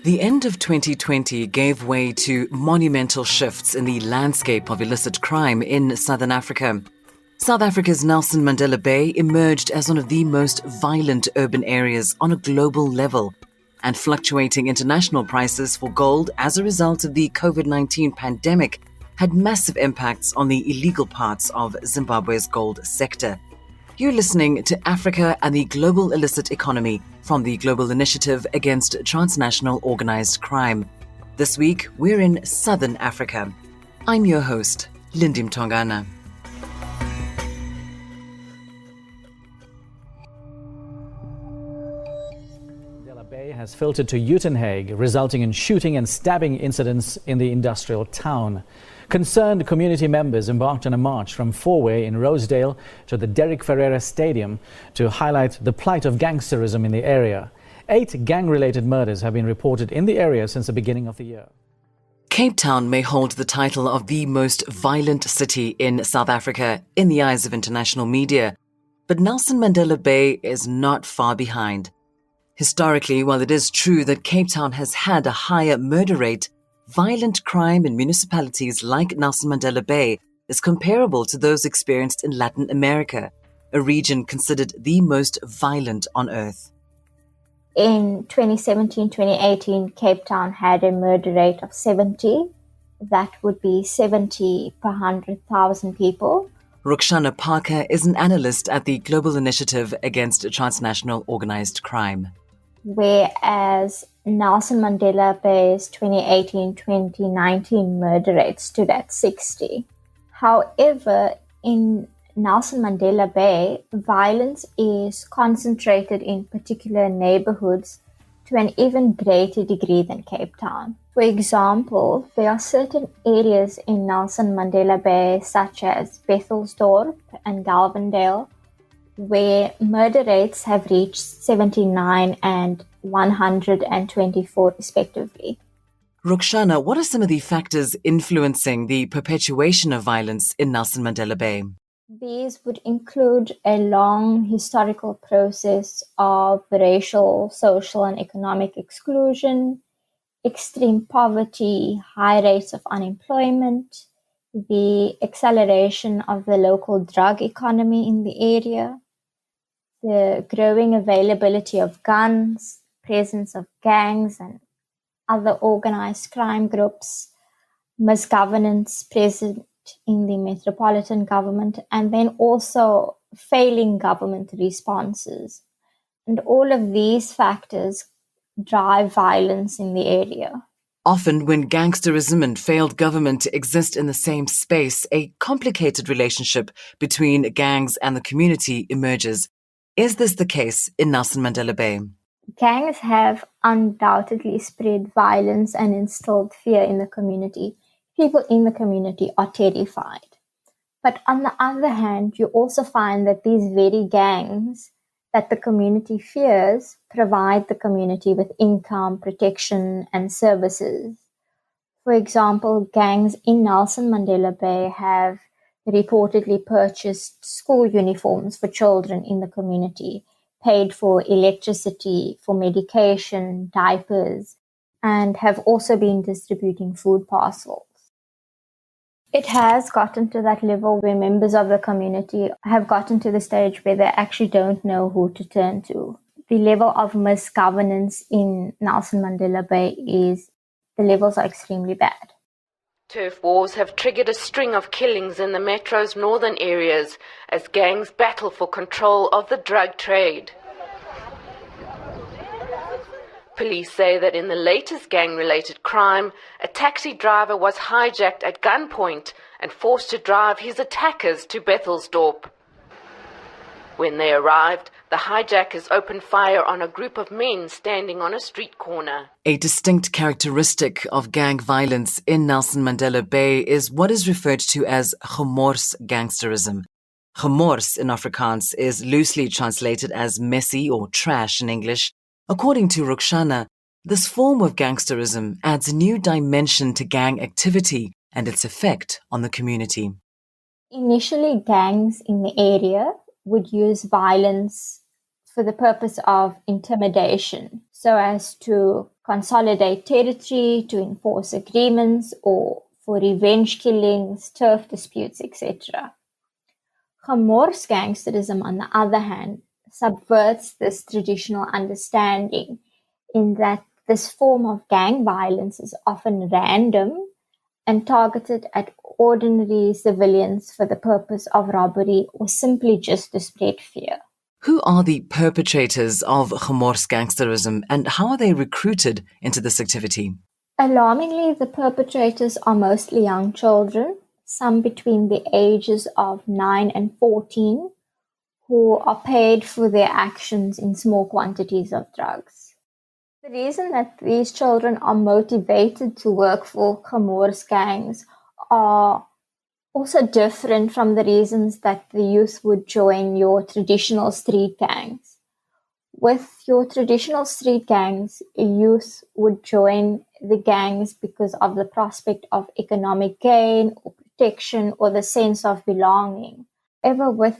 The end of 2020 gave way to monumental shifts in the landscape of illicit crime in Southern Africa. South Africa's Nelson Mandela Bay emerged as one of the most violent urban areas on a global level, and fluctuating international prices for gold as a result of the COVID-19 pandemic had massive impacts on the illegal parts of Zimbabwe's gold sector. You're listening to Africa and the Global Illicit Economy from the Global Initiative Against Transnational Organized Crime. This week, we're in Southern Africa. I'm your host, Lindy Mtongana. Mandela Bay has filtered to Uitenhage, resulting in shooting and stabbing incidents in the industrial town. Concerned community members embarked on a march from Fourway in Rosedale to the Derek Ferreira Stadium to highlight the plight of gangsterism in the area. 8 gang-related murders have been reported in the area since the beginning of the year. Cape Town may hold the title of the most violent city in South Africa in the eyes of international media, but Nelson Mandela Bay is not far behind. Historically, while it is true that Cape Town has had a higher murder rate, violent crime in municipalities like Nelson Mandela Bay is comparable to those experienced in Latin America, a region considered the most violent on earth. In 2017-2018, Cape Town had a murder rate of 70. That would be 70 per 100,000 people. Rukshana Parker is an analyst at the Global Initiative Against Transnational Organized Crime. Whereas Nelson Mandela Bay's 2018-2019 murder rate stood at 60. However, in Nelson Mandela Bay, violence is concentrated in particular neighborhoods to an even greater degree than Cape Town. For example, there are certain areas in Nelson Mandela Bay, such as Bethelsdorp and Galvandale, where murder rates have reached 79 and 124 respectively. Rukshana, what are some of the factors influencing the perpetuation of violence in Nelson Mandela Bay? These would include a long historical process of racial, social, and economic exclusion, extreme poverty, high rates of unemployment, the acceleration of the local drug economy in the area, the growing availability of guns, presence of gangs and other organized crime groups, misgovernance present in the metropolitan government, and then also failing government responses. And all of these factors drive violence in the area. Often when gangsterism and failed government exist in the same space, a complicated relationship between gangs and the community emerges. Is this the case in Nelson Mandela Bay? Gangs have undoubtedly spread violence and instilled fear in the community. People in the community are terrified. But on the other hand, you also find that these very gangs that the community fears provide the community with income, protection, and services. For example, gangs in Nelson Mandela Bay have reportedly purchased school uniforms for children in the community, paid for electricity, for medication, diapers, and have also been distributing food parcels. It has gotten to that level where members of the community have gotten to the stage where they actually don't know who to turn to. The level of misgovernance in Nelson Mandela Bay the levels are extremely bad. Turf wars have triggered a string of killings in the metro's northern areas as gangs battle for control of the drug trade. Police say that in the latest gang-related crime, a taxi driver was hijacked at gunpoint and forced to drive his attackers to Bethelsdorp. When they arrived, the hijackers opened fire on a group of men standing on a street corner. A distinct characteristic of gang violence in Nelson Mandela Bay is what is referred to as gemors gangsterism. Gemors in Afrikaans is loosely translated as messy or trash in English. According to Rukshana, this form of gangsterism adds a new dimension to gang activity and its effect on the community. Initially, gangs in the area would use violence for the purpose of intimidation, so as to consolidate territory, to enforce agreements, or for revenge killings, turf disputes, etc. Chamor's gangsterism, on the other hand, subverts this traditional understanding in that this form of gang violence is often random and targeted at ordinary civilians for the purpose of robbery or simply just to spread fear. Who are the perpetrators of Chamor's gangsterism and how are they recruited into this activity? Alarmingly, the perpetrators are mostly young children, some between the ages of 9 and 14, who are paid for their actions in small quantities of drugs. The reason that these children are motivated to work for Chamor's gangs are also different from the reasons that the youth would join your traditional street gangs. With your traditional street gangs, youth would join the gangs because of the prospect of economic gain or protection or the sense of belonging. However, with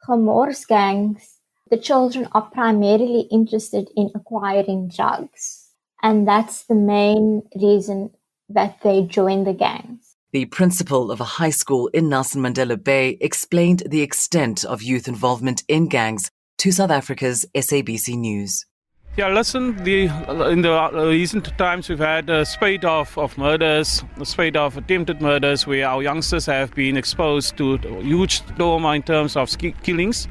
Chamor's gangs, the children are primarily interested in acquiring drugs. And that's the main reason that they join the gangs. The principal of a high school in Nelson Mandela Bay explained the extent of youth involvement in gangs to South Africa's SABC News. Yeah, listen, in the recent times we've had a spate of murders, a spate of attempted murders where our youngsters have been exposed to huge trauma in terms of killings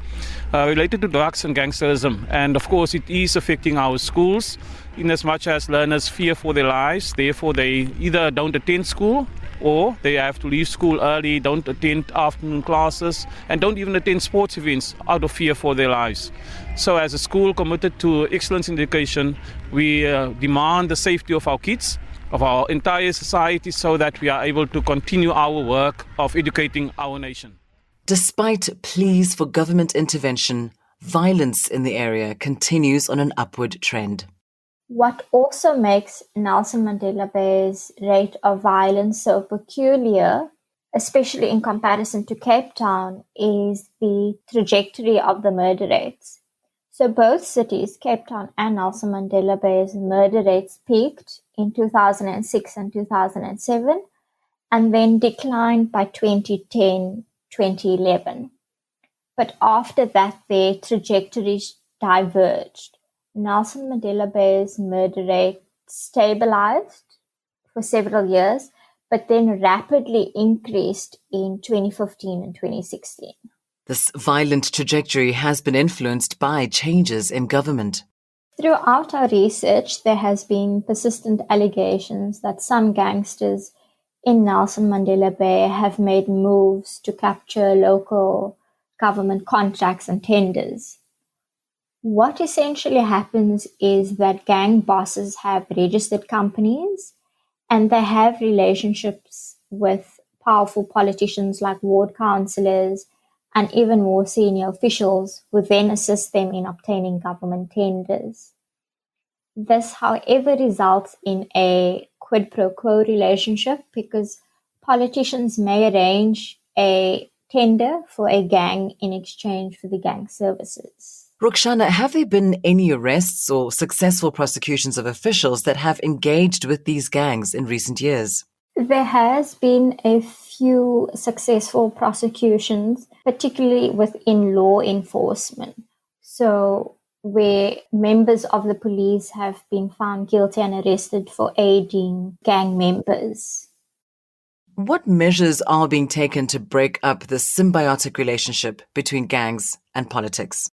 related to drugs and gangsterism. And of course it is affecting our schools in as much as learners fear for their lives. Therefore they either don't attend school or they have to leave school early, don't attend afternoon classes, and don't even attend sports events out of fear for their lives. So as a school committed to excellence in education, we demand the safety of our kids, of our entire society, so that we are able to continue our work of educating our nation. Despite pleas for government intervention, violence in the area continues on an upward trend. What also makes Nelson Mandela Bay's rate of violence so peculiar, especially in comparison to Cape Town, is the trajectory of the murder rates. So both cities, Cape Town and Nelson Mandela Bay's murder rates peaked in 2006 and 2007 and then declined by 2010, 2011. But after that, their trajectories diverged. Nelson Mandela Bay's murder rate stabilized for several years, but then rapidly increased in 2015 and 2016. This violent trajectory has been influenced by changes in government. Throughout our research, there has been persistent allegations that some gangsters in Nelson Mandela Bay have made moves to capture local government contracts and tenders. What essentially happens is that gang bosses have registered companies and they have relationships with powerful politicians like ward councillors and even more senior officials who then assist them in obtaining government tenders. This, however, results in a quid pro quo relationship because politicians may arrange a tender for a gang in exchange for the gang services. Rukshana, have there been any arrests or successful prosecutions of officials that have engaged with these gangs in recent years? There has been a few successful prosecutions, particularly within law enforcement. So where members of the police have been found guilty and arrested for aiding gang members. What measures are being taken to break up the symbiotic relationship between gangs and politics?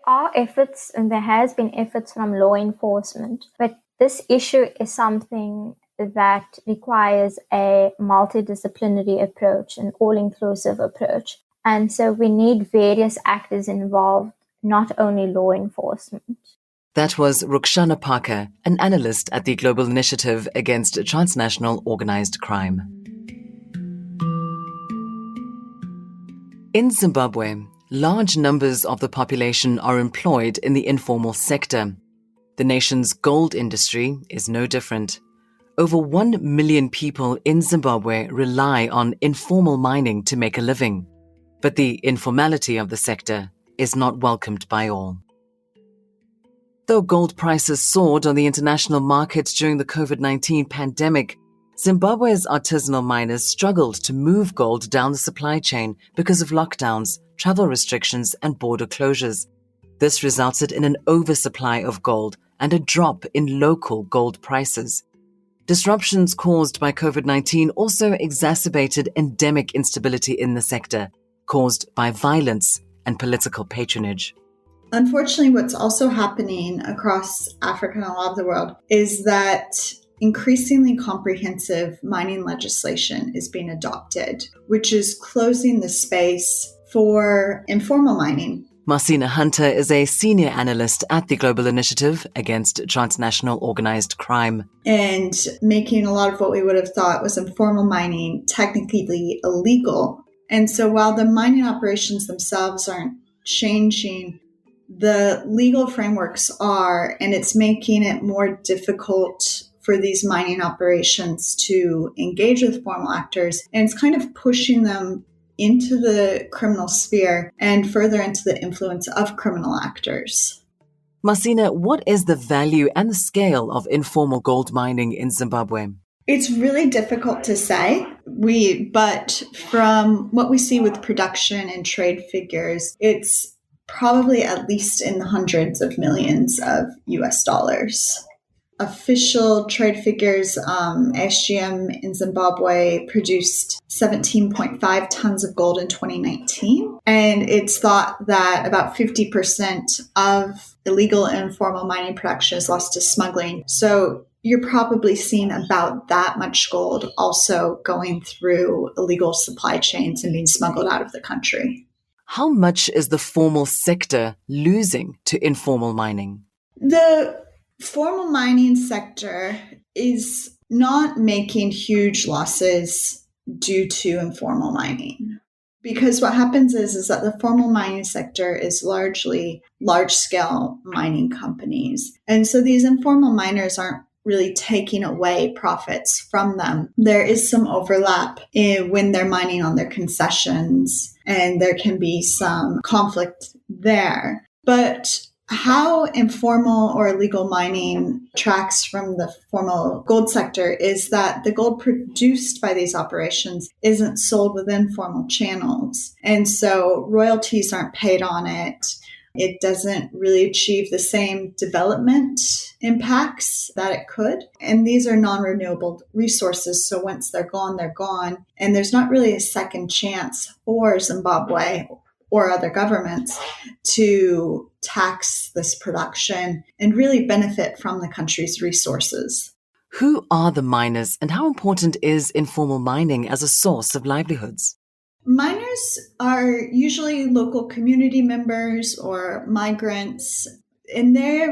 Our efforts, and there has been efforts from law enforcement, but this issue is something that requires a multidisciplinary approach, an all-inclusive approach. And so we need various actors involved, not only law enforcement. That was Rukshana Parker, an analyst at the Global Initiative Against Transnational Organized Crime. In Zimbabwe, large numbers of the population are employed in the informal sector. The nation's gold industry is no different. Over 1 million people in Zimbabwe rely on informal mining to make a living. But the informality of the sector is not welcomed by all. Though gold prices soared on the international market during the COVID-19 pandemic, Zimbabwe's artisanal miners struggled to move gold down the supply chain because of lockdowns, travel restrictions, and border closures. This resulted in an oversupply of gold and a drop in local gold prices. Disruptions caused by COVID-19 also exacerbated endemic instability in the sector, caused by violence and political patronage. Unfortunately, what's also happening across Africa and a lot of the world is that increasingly comprehensive mining legislation is being adopted, which is closing the space for informal mining. Marcina Hunter is a senior analyst at the Global Initiative Against Transnational Organized Crime. And making a lot of what we would have thought was informal mining technically illegal. And so while the mining operations themselves aren't changing, the legal frameworks are, and it's making it more difficult for these mining operations to engage with formal actors. And it's kind of pushing them into the criminal sphere and further into the influence of criminal actors. Marcina, what is the value and the scale of informal gold mining in Zimbabwe? It's really difficult to say. But from what we see with production and trade figures, it's probably at least in the hundreds of millions of US dollars. Official trade figures, ASGM in Zimbabwe produced 17.5 tons of gold in 2019. And it's thought that about 50% of illegal and informal mining production is lost to smuggling. So you're probably seeing about that much gold also going through illegal supply chains and being smuggled out of the country. How much is the formal sector losing to informal mining? The formal mining sector is not making huge losses due to informal mining. Because what happens is that the formal mining sector is largely large-scale mining companies. And so these informal miners aren't really taking away profits from them. There is some overlap when they're mining on their concessions, and there can be some conflict there. But how informal or illegal mining tracks from the formal gold sector is that the gold produced by these operations isn't sold within formal channels. And so royalties aren't paid on it. It doesn't really achieve the same development impacts that it could. And these are non-renewable resources. So once they're gone, they're gone. And there's not really a second chance for Zimbabwe or other governments to tax this production and really benefit from the country's resources. Who are the miners and how important is informal mining as a source of livelihoods? Miners are usually local community members or migrants, and they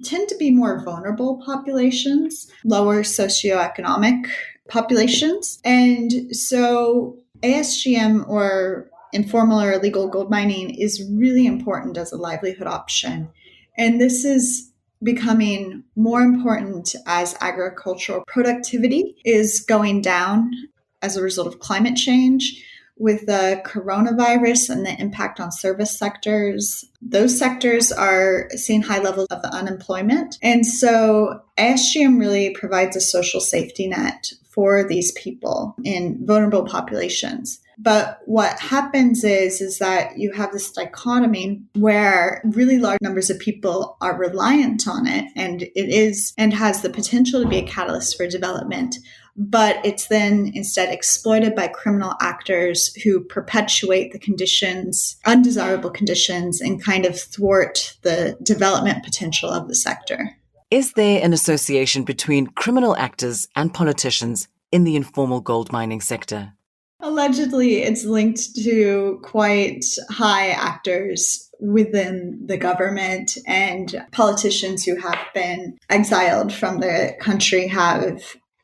tend to be more vulnerable populations, lower socioeconomic populations. And so ASGM, or informal or illegal gold mining, is really important as a livelihood option. And this is becoming more important as agricultural productivity is going down as a result of climate change. With the coronavirus and the impact on service sectors, those sectors are seeing high levels of unemployment. And so ASGM really provides a social safety net for these people in vulnerable populations. But what happens is that you have this dichotomy where really large numbers of people are reliant on it, and it is and has the potential to be a catalyst for development. But it's then instead exploited by criminal actors who perpetuate the conditions, undesirable conditions, and kind of thwart the development potential of the sector. Is there an association between criminal actors and politicians in the informal gold mining sector? Allegedly, it's linked to quite high actors within the government, and politicians who have been exiled from the country have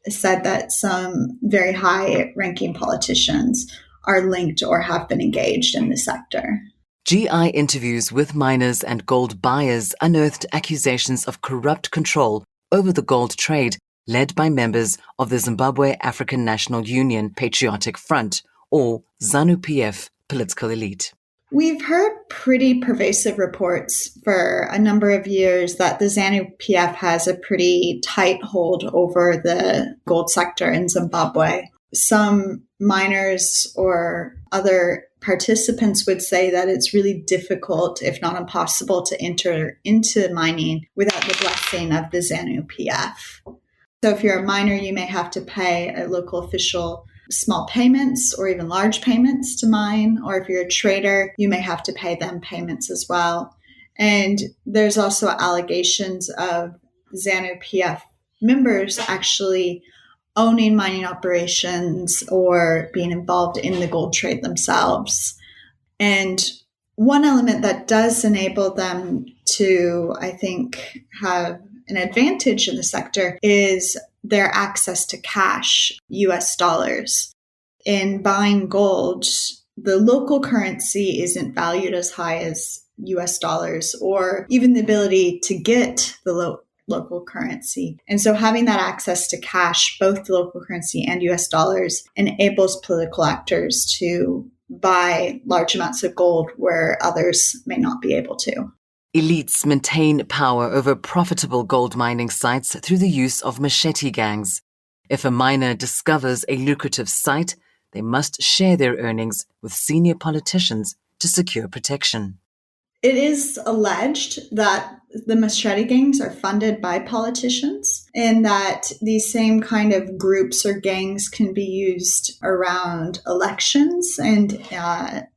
said that some very high-ranking politicians are linked or have been engaged in the sector. GI interviews with miners and gold buyers unearthed accusations of corrupt control over the gold trade led by members of the Zimbabwe African National Union Patriotic Front, or ZANU-PF, political elite. We've heard pretty pervasive reports for a number of years that the ZANU-PF has a pretty tight hold over the gold sector in Zimbabwe. Some miners or other participants would say that it's really difficult, if not impossible, to enter into mining without the blessing of the ZANU-PF. So if you're a miner, you may have to pay a local official small payments or even large payments to mine, or if you're a trader, you may have to pay them payments as well. And there's also allegations of ZANU-PF members actually owning mining operations or being involved in the gold trade themselves. And one element that does enable them to, I think, have an advantage in the sector is their access to cash, US dollars. In buying gold, the local currency isn't valued as high as US dollars, or even the ability to get the local currency. And so having that access to cash, both the local currency and US dollars, enables political actors to buy large amounts of gold where others may not be able to. Elites maintain power over profitable gold mining sites through the use of machete gangs. If a miner discovers a lucrative site, they must share their earnings with senior politicians to secure protection. It is alleged that the machete gangs are funded by politicians, and that these same kind of groups or gangs can be used around elections and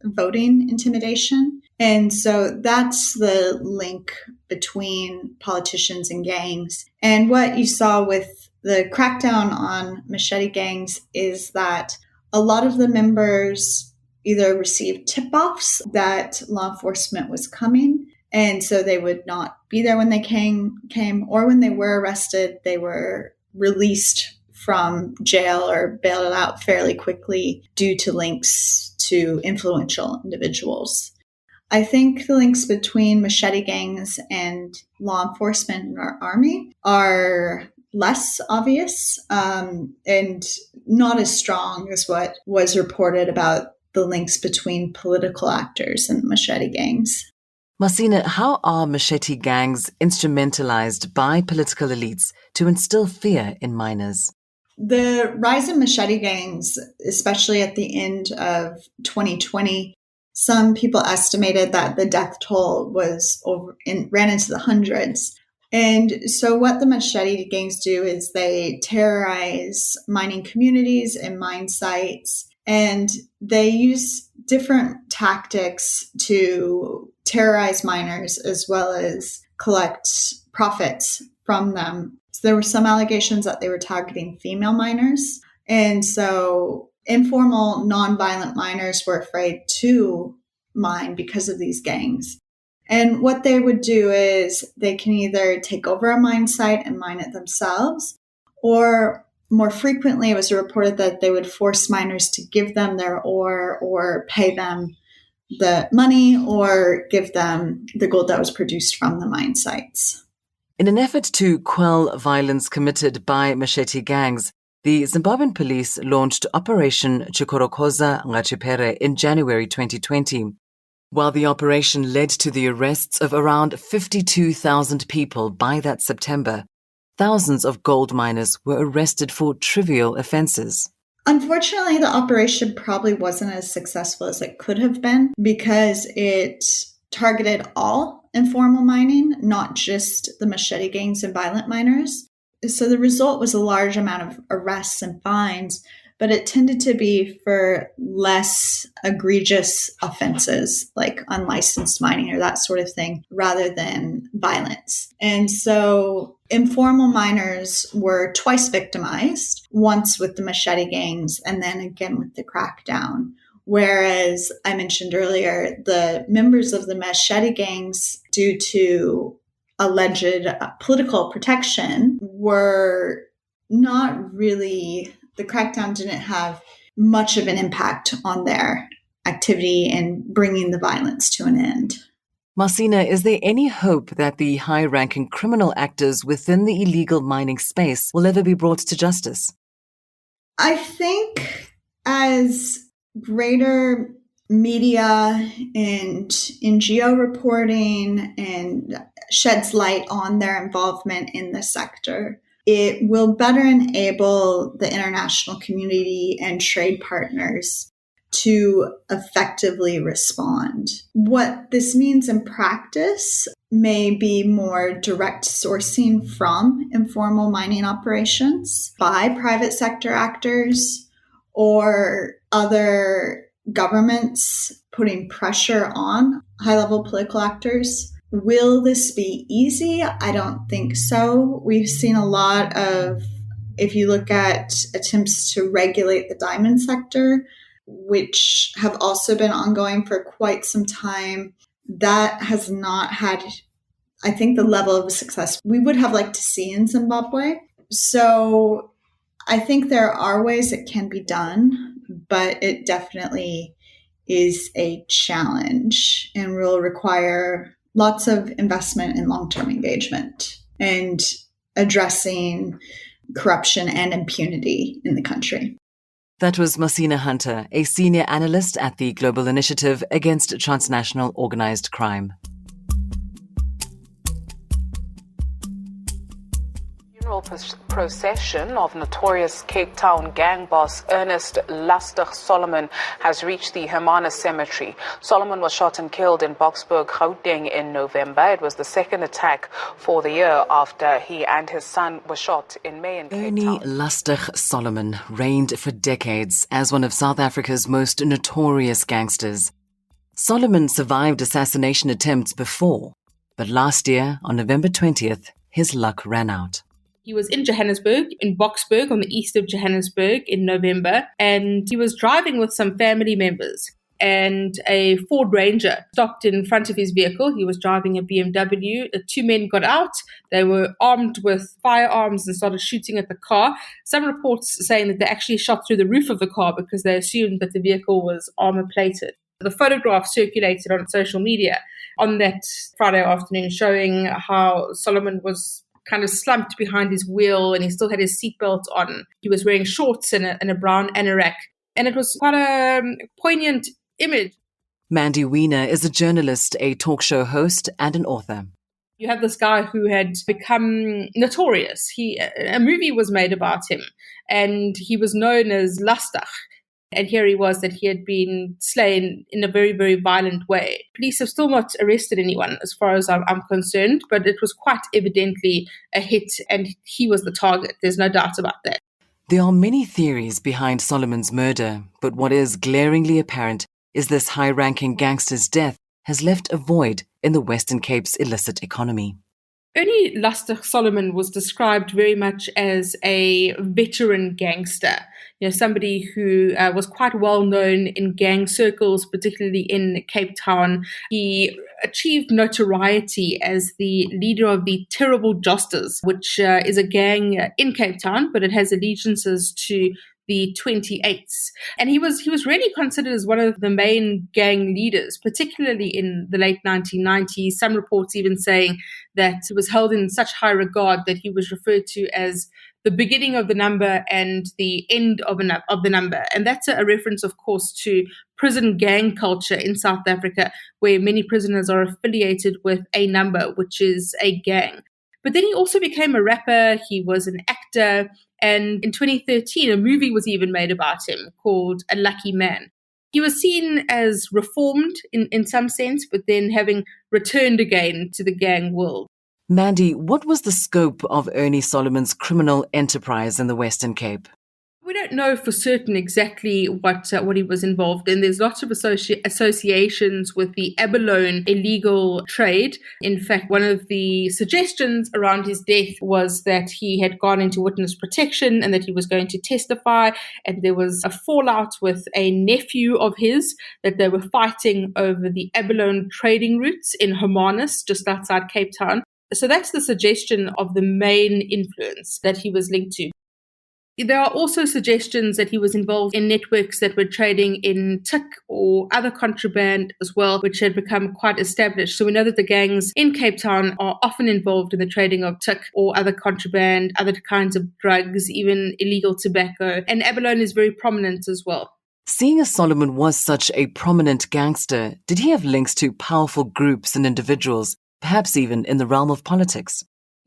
voting intimidation. And so that's the link between politicians and gangs. And what you saw with the crackdown on machete gangs is that a lot of the members either received tip-offs that law enforcement was coming, and so they would not be there when they came, or when they were arrested, they were released from jail or bailed out fairly quickly due to links to influential individuals. I think the links between machete gangs and law enforcement and our army are less obvious and not as strong as what was reported about the links between political actors and machete gangs. Marcina, how are machete gangs instrumentalized by political elites to instill fear in miners? The rise in machete gangs, especially at the end of 2020, some people estimated that the death toll ran into the hundreds. And so what the machete gangs do is they terrorize mining communities and mine sites, and they use different tactics to terrorize miners as well as collect profits from them. So there were some allegations that they were targeting female miners. And so informal, nonviolent miners were afraid to mine because of these gangs. And what they would do is they can either take over a mine site and mine it themselves, or more frequently it was reported that they would force miners to give them their ore or pay them the money or give them the gold that was produced from the mine sites. In an effort to quell violence committed by machete gangs, the Zimbabwean police launched Operation Chikorokoza Ngachipere in January 2020. While the operation led to the arrests of around 52,000 people by that September, thousands of gold miners were arrested for trivial offenses. Unfortunately, the operation probably wasn't as successful as it could have been because it targeted all informal mining, not just the machete gangs and violent miners. So the result was a large amount of arrests and fines, but it tended to be for less egregious offenses like unlicensed mining or that sort of thing, rather than violence. And so informal miners were twice victimized, once with the machete gangs and then again with the crackdown. Whereas I mentioned earlier, the members of the machete gangs, due to alleged political protection, were not really, the crackdown didn't have much of an impact on their activity in bringing the violence to an end. Marcina, is there any hope that the high-ranking criminal actors within the illegal mining space will ever be brought to justice? I think as greater media and NGO reporting and sheds light on their involvement in the sector. It will better enable the international community and trade partners to effectively respond. What this means in practice may be more direct sourcing from informal mining operations by private sector actors or other governments putting pressure on high-level political actors. Will this be easy? I don't think so. We've seen a lot of, if you look at attempts to regulate the diamond sector, which have also been ongoing for quite some time, that has not had, I think, the level of success we would have liked to see in Zimbabwe. So I think there are ways it can be done, but it definitely is a challenge and will require lots of investment and long-term engagement and addressing corruption and impunity in the country. That was Masina Hunter, a senior analyst at the Global Initiative Against Transnational Organized Crime. Procession of notorious Cape Town gang boss Ernie Solomon has reached the Hermanus Cemetery. Solomon was shot and killed in Boksburg, Gauteng in November. It was the second attack for the year after he and his son were shot in May in Cape Town. Ernie Solomon reigned for decades as one of South Africa's most notorious gangsters. Solomon survived assassination attempts before, but last year, on November 20th, his luck ran out. He was in Johannesburg, in Boksburg, on the east of Johannesburg in November, and he was driving with some family members. And a Ford Ranger stopped in front of his vehicle. He was driving a BMW. The two men got out. They were armed with firearms and started shooting at the car. Some reports saying that they actually shot through the roof of the car because they assumed that the vehicle was armor-plated. The photograph circulated on social media on that Friday afternoon showing how Solomon was kind of slumped behind his wheel and he still had his seatbelt on. He was wearing shorts and a brown anorak. And it was quite a poignant image. Mandy Wiener is a journalist, a talk show host, and an author. You have this guy who had become notorious. A movie was made about him and he was known as Lastig. And here he was that he had been slain in a very, very violent way. Police have still not arrested anyone as far as I'm concerned, but it was quite evidently a hit and he was the target. There's no doubt about that. There are many theories behind Solomon's murder, but what is glaringly apparent is this high-ranking gangster's death has left a void in the Western Cape's illicit economy. Ernie Solomon was described very much as a veteran gangster, somebody who was quite well known in gang circles, particularly in Cape Town. He achieved notoriety as the leader of the Terrible Josters, which is a gang in Cape Town, but it has allegiances to the 28s. And he was really considered as one of the main gang leaders, particularly in the late 1990s. Some reports even saying that he was held in such high regard that he was referred to as the beginning of the number and the end of the number. And that's a reference, of course, to prison gang culture in South Africa, where many prisoners are affiliated with a number, which is a gang. But then he also became a rapper, he was an actor, and in 2013, a movie was even made about him called A Lucky Man. He was seen as reformed in some sense, but then having returned again to the gang world. Mandy, what was the scope of Ernie Solomon's criminal enterprise in the Western Cape? We don't know for certain exactly what he was involved in. There's lots of associations with the abalone illegal trade. In fact, one of the suggestions around his death was that he had gone into witness protection and that he was going to testify. And there was a fallout with a nephew of his that they were fighting over the abalone trading routes in Hermanus, just outside Cape Town. So that's the suggestion of the main influence that he was linked to. There are also suggestions that he was involved in networks that were trading in TOC or other contraband as well, which had become quite established. So we know that the gangs in Cape Town are often involved in the trading of TOC or other contraband, other kinds of drugs, even illegal tobacco. And abalone is very prominent as well. Seeing as Solomon was such a prominent gangster, did he have links to powerful groups and individuals, perhaps even in the realm of politics?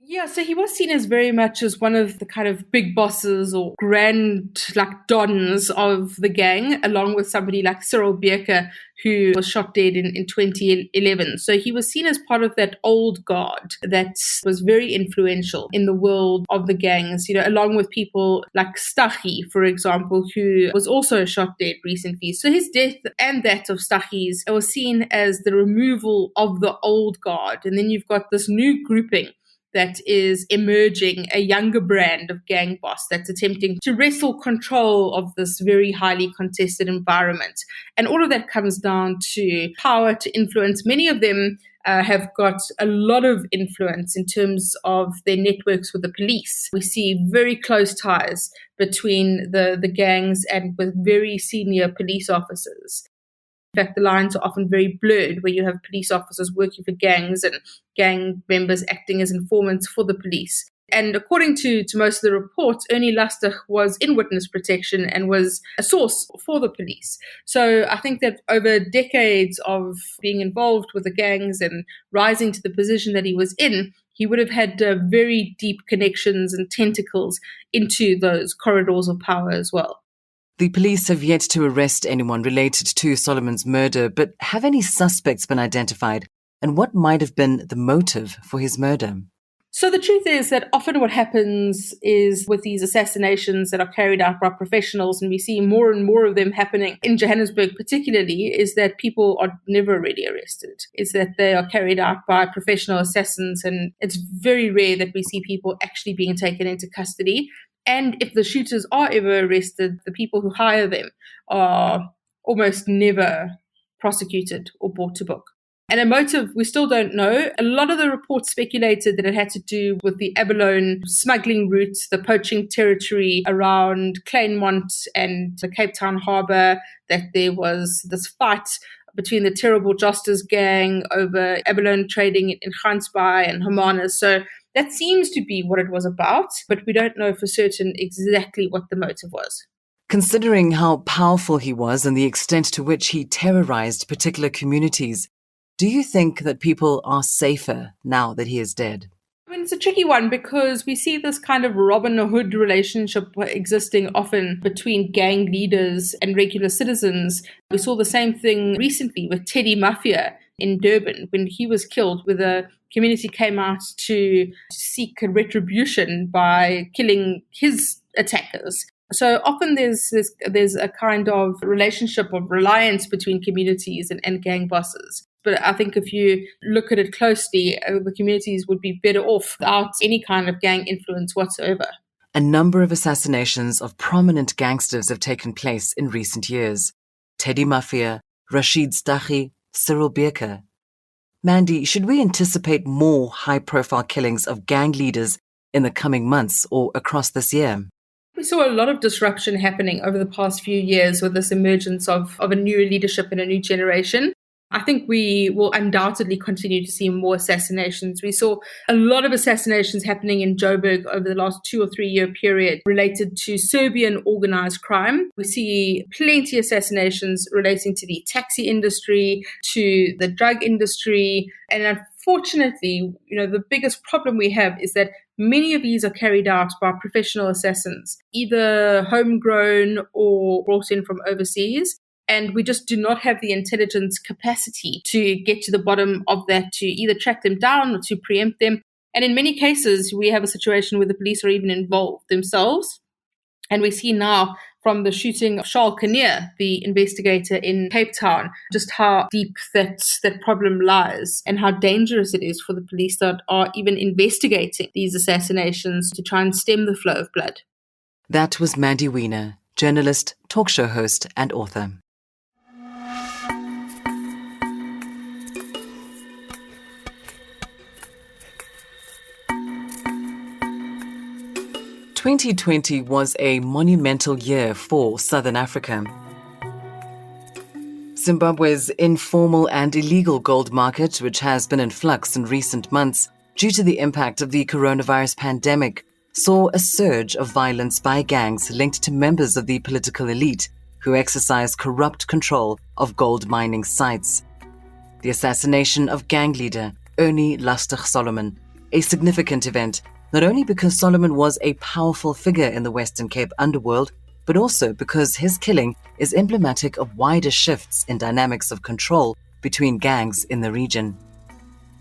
Yeah, so he was seen as very much as one of the kind of big bosses or grand dons of the gang, along with somebody like Cyril Beerker, who was shot dead in 2011. So he was seen as part of that old guard that was very influential in the world of the gangs, along with people like Stachy, for example, who was also shot dead recently. So his death and that of Stachy's was seen as the removal of the old guard. And then you've got this new grouping that is emerging, a younger brand of gang boss that's attempting to wrestle control of this very highly contested environment. And all of that comes down to power, to influence. Many of them have got a lot of influence in terms of their networks with the police. We see very close ties between the gangs and with very senior police officers. In fact, the lines are often very blurred, where you have police officers working for gangs and gang members acting as informants for the police. And according to most of the reports, Ernie Solomon was in witness protection and was a source for the police. So I think that over decades of being involved with the gangs and rising to the position that he was in, he would have had very deep connections and tentacles into those corridors of power as well. The police have yet to arrest anyone related to Solomon's murder, but have any suspects been identified? And what might have been the motive for his murder? So the truth is that often what happens is with these assassinations that are carried out by professionals, and we see more and more of them happening in Johannesburg particularly, is that people are never really arrested. It's that they are carried out by professional assassins, and it's very rare that we see people actually being taken into custody. And if the shooters are ever arrested, the people who hire them are almost never prosecuted or brought to book. And a motive, we still don't know. A lot of the reports speculated that it had to do with the abalone smuggling route, the poaching territory around Kleinmont and the Cape Town harbour, that there was this fight between the Terrible Josters gang over abalone trading in Gansbaai and Hermanus. So that seems to be what it was about, but we don't know for certain exactly what the motive was. Considering how powerful he was and the extent to which he terrorized particular communities, do you think that people are safer now that he is dead? I mean, it's a tricky one because we see this kind of Robin Hood relationship existing often between gang leaders and regular citizens. We saw the same thing recently with Teddy Mafia in Durban when he was killed, where the community came out to seek retribution by killing his attackers. So often there's a kind of relationship of reliance between communities and gang bosses. But I think if you look at it closely, the communities would be better off without any kind of gang influence whatsoever. A number of assassinations of prominent gangsters have taken place in recent years. Teddy Mafia, Rashid Stachy, Cyril Beerker. Mandy, should we anticipate more high-profile killings of gang leaders in the coming months or across this year? We saw a lot of disruption happening over the past few years with this emergence of a new leadership and a new generation. I think we will undoubtedly continue to see more assassinations. We saw a lot of assassinations happening in Joburg over the last 2 or 3 year period related to Serbian organized crime. We see plenty of assassinations relating to the taxi industry, to the drug industry. And unfortunately, the biggest problem we have is that many of these are carried out by professional assassins, either homegrown or brought in from overseas. And we just do not have the intelligence capacity to get to the bottom of that, to either track them down or to preempt them. And in many cases, we have a situation where the police are even involved themselves. And we see now from the shooting of Charles Kinnear, the investigator in Cape Town, just how deep that problem lies and how dangerous it is for the police that are even investigating these assassinations to try and stem the flow of blood. That was Mandy Wiener, journalist, talk show host and author. "2020 was a monumental year for Southern Africa. Zimbabwe's informal and illegal gold market, which has been in flux in recent months due to the impact of the coronavirus pandemic, saw a surge of violence by gangs linked to members of the political elite who exercised corrupt control of gold mining sites. The assassination of gang leader Ernie Solomon, a significant event not only because Solomon was a powerful figure in the Western Cape underworld, but also because his killing is emblematic of wider shifts in dynamics of control between gangs in the region.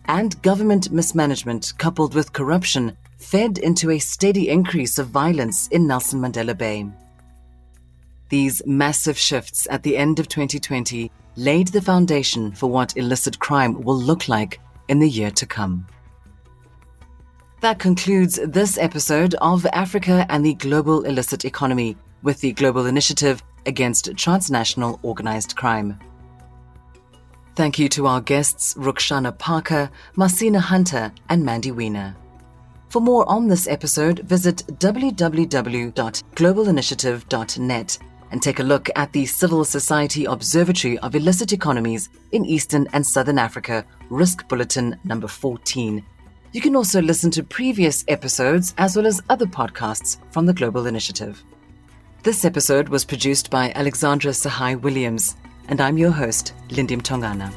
And government mismanagement coupled with corruption fed into a steady increase of violence in Nelson Mandela Bay. These massive shifts at the end of 2020 laid the foundation for what illicit crime will look like in the year to come. That concludes this episode of Africa and the Global Illicit Economy with the Global Initiative Against Transnational Organized Crime. Thank you to our guests Ruxana Parker, Marcina Hunter, and Mandy Wiener. For more on this episode, visit www.globalinitiative.net and take a look at the Civil Society Observatory of Illicit Economies in Eastern and Southern Africa, Risk Bulletin number 14. You can also listen to previous episodes as well as other podcasts from the Global Initiative. This episode was produced by Alexandra Sahai Williams, and I'm your host, Lindy Mtongana.